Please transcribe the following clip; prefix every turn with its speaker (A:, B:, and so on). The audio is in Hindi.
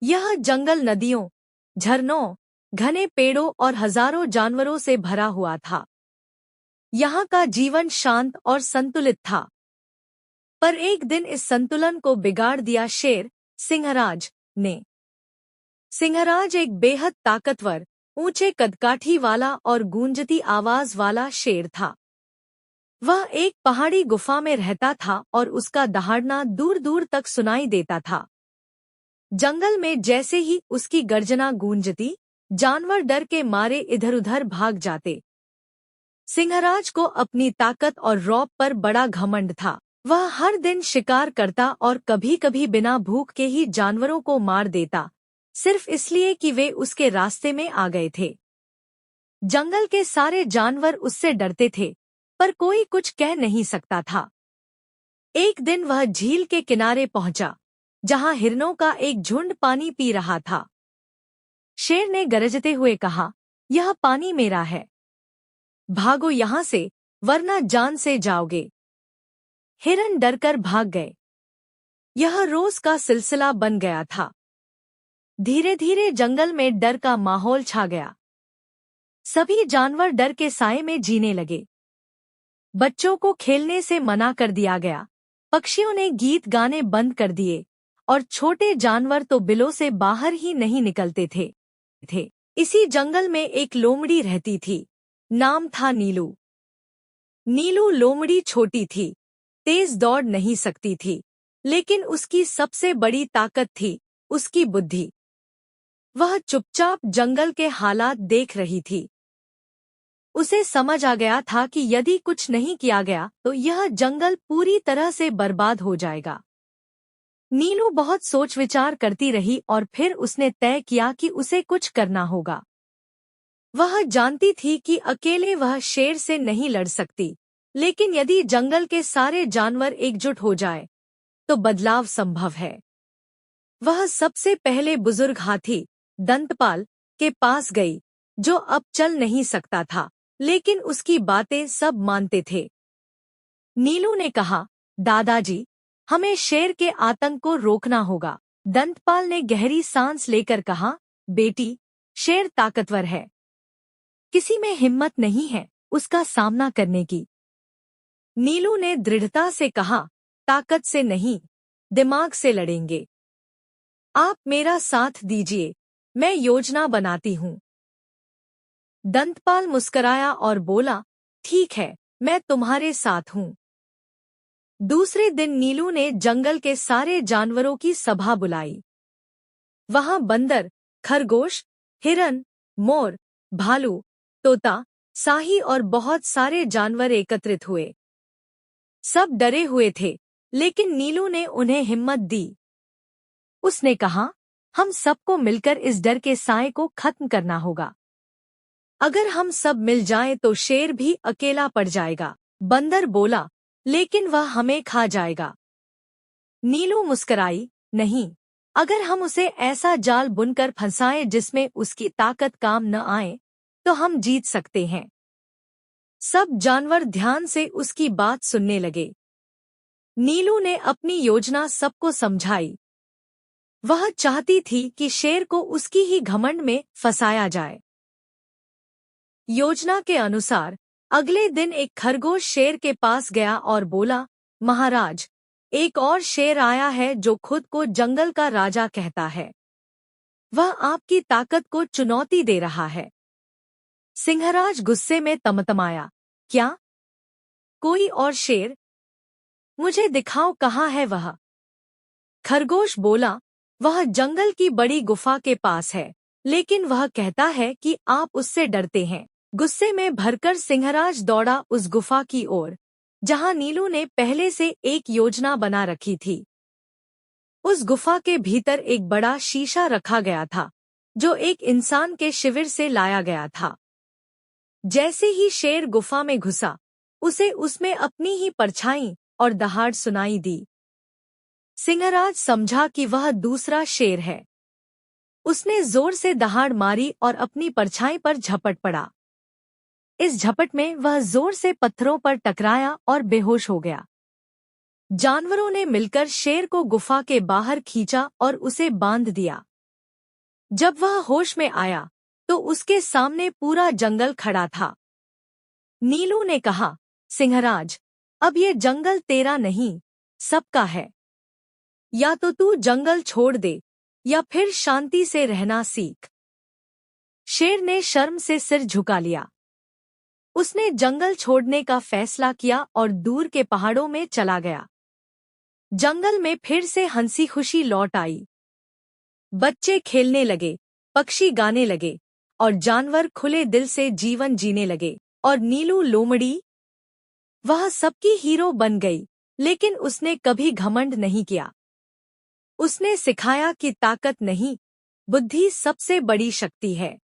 A: यह जंगल नदियों, झरनों, घने पेड़ों और हजारों जानवरों से भरा हुआ था। यहाँ का जीवन शांत और संतुलित था। पर एक दिन इस संतुलन को बिगाड़ दिया शेर, सिंहराज, ने। सिंहराज एक बेहद ताकतवर, ऊंचे कदकाठी वाला और गूंजती आवाज वाला शेर था। वह एक पहाड़ी गुफा में रहता था और उसका दहाड़ना दूर दूर तक सुनाई देता था। जंगल में जैसे ही उसकी गर्जना गूंजती, जानवर डर के मारे इधर-उधर भाग जाते। सिंहराज को अपनी ताकत और रौब पर बड़ा घमंड था। वह हर दिन शिकार करता और कभी-कभी बिना भूख के ही जानवरों को मार देता, सिर्फ इसलिए कि वे उसके रास्ते में आ गए थे। जंगल के सारे जानवर उससे डरते थे, पर कोई कुछ कह नहीं सकता था। एक दिन वह झील के किनारे पहुंचा, जहां हिरनों का एक झुंड पानी पी रहा था। शेर ने गरजते हुए कहा, यह पानी मेरा है। भागो यहाँ से, वरना जान से जाओगे। हिरन डरकर भाग गए। यह रोज का सिलसिला बन गया था। धीरे धीरे जंगल में डर का माहौल छा गया। सभी जानवर डर के साए में जीने लगे। बच्चों को खेलने से मना कर दिया गया, पक्षियों ने गीत गाने बंद कर दिए और छोटे जानवर तो बिलों से बाहर ही नहीं निकलते थे। इसी जंगल में एक लोमड़ी रहती थी। नाम था नीलू। नीलू लोमड़ी छोटी थी, तेज दौड़ नहीं सकती थी, लेकिन उसकी सबसे बड़ी ताकत थी उसकी बुद्धि। वह चुपचाप जंगल के हालात देख रही थी। उसे समझ आ गया था कि यदि कुछ नहीं किया गया तो यह जंगल पूरी तरह से बर्बाद हो जाएगा। नीलू बहुत सोच विचार करती रही और फिर उसने तय किया कि उसे कुछ करना होगा। वह जानती थी कि अकेले वह शेर से नहीं लड़ सकती, लेकिन यदि जंगल के सारे जानवर एकजुट हो जाए, तो बदलाव संभव है। वह सबसे पहले बुजुर्ग हाथी, दंतपाल, के पास गई, जो अब चल नहीं सकता था, लेकिन उसकी बातें सब मानते थे। नीलू ने कहा, दादाजी, हमें शेर के आतंक को रोकना होगा। दंतपाल ने गहरी सांस लेकर कहा, बेटी, शेर ताकतवर है। किसी में हिम्मत नहीं है उसका सामना करने की। नीलू ने दृढ़ता से कहा, ताकत से नहीं, दिमाग से लड़ेंगे। आप मेरा साथ दीजिए, मैं योजना बनाती हूँ। दंतपाल मुस्कराया और बोला, ठीक है, मैं तुम्हारे साथ हूँ। दूसरे दिन नीलू ने जंगल के सारे जानवरों की सभा बुलाई। वहां बंदर, खरगोश, हिरन, मोर, भालू, तोता, साही और बहुत सारे जानवर एकत्रित हुए। सब डरे हुए थे, लेकिन नीलू ने उन्हें हिम्मत दी। उसने कहा, हम सबको मिलकर इस डर के साए को खत्म करना होगा। अगर हम सब मिल जाएं तो शेर भी अकेला पड़ जाएगा। बंदर बोला, लेकिन वह हमें खा जाएगा। नीलू मुस्कराई, नहीं, अगर हम उसे ऐसा जाल बुनकर फंसाएं जिसमें उसकी ताकत काम न आए, तो हम जीत सकते हैं। सब जानवर ध्यान से उसकी बात सुनने लगे। नीलू ने अपनी योजना सबको समझाई। वह चाहती थी कि शेर को उसकी ही घमंड में फंसाया जाए। योजना के अनुसार अगले दिन एक खरगोश शेर के पास गया और बोला, महाराज, एक और शेर आया है जो खुद को जंगल का राजा कहता है। वह आपकी ताकत को चुनौती दे रहा है। सिंहराज गुस्से में तमतमाया, क्या? कोई और शेर? मुझे दिखाओ कहाँ है वह। खरगोश बोला, वह जंगल की बड़ी गुफा के पास है, लेकिन वह कहता है कि आप उससे डरते हैं। गुस्से में भरकर सिंहराज दौड़ा उस गुफा की ओर, जहां नीलू ने पहले से एक योजना बना रखी थी। उस गुफा के भीतर एक बड़ा शीशा रखा गया था, जो एक इंसान के शिविर से लाया गया था। जैसे ही शेर गुफा में घुसा, उसे उसमें अपनी ही परछाई और दहाड़ सुनाई दी। सिंहराज समझा कि वह दूसरा शेर है। उसने जोर से दहाड़ मारी और अपनी परछाई पर झपट पड़ा। इस झपट में वह जोर से पत्थरों पर टकराया और बेहोश हो गया। जानवरों ने मिलकर शेर को गुफा के बाहर खींचा और उसे बांध दिया। जब वह होश में आया तो उसके सामने पूरा जंगल खड़ा था। नीलू ने कहा, सिंहराज, अब ये जंगल तेरा नहीं, सबका है। या तो तू जंगल छोड़ दे या फिर शांति से रहना सीख। शेर ने शर्म से सिर झुका लिया। उसने जंगल छोड़ने का फैसला किया और दूर के पहाड़ों में चला गया। जंगल में फिर से हंसी खुशी लौट आई। बच्चे खेलने लगे, पक्षी गाने लगे और जानवर खुले दिल से जीवन जीने लगे। और नीलू लोमड़ी, वह सबकी हीरो बन गई, लेकिन उसने कभी घमंड नहीं किया। उसने सिखाया कि ताकत नहीं, बुद्धि सबसे बड़ी शक्ति है।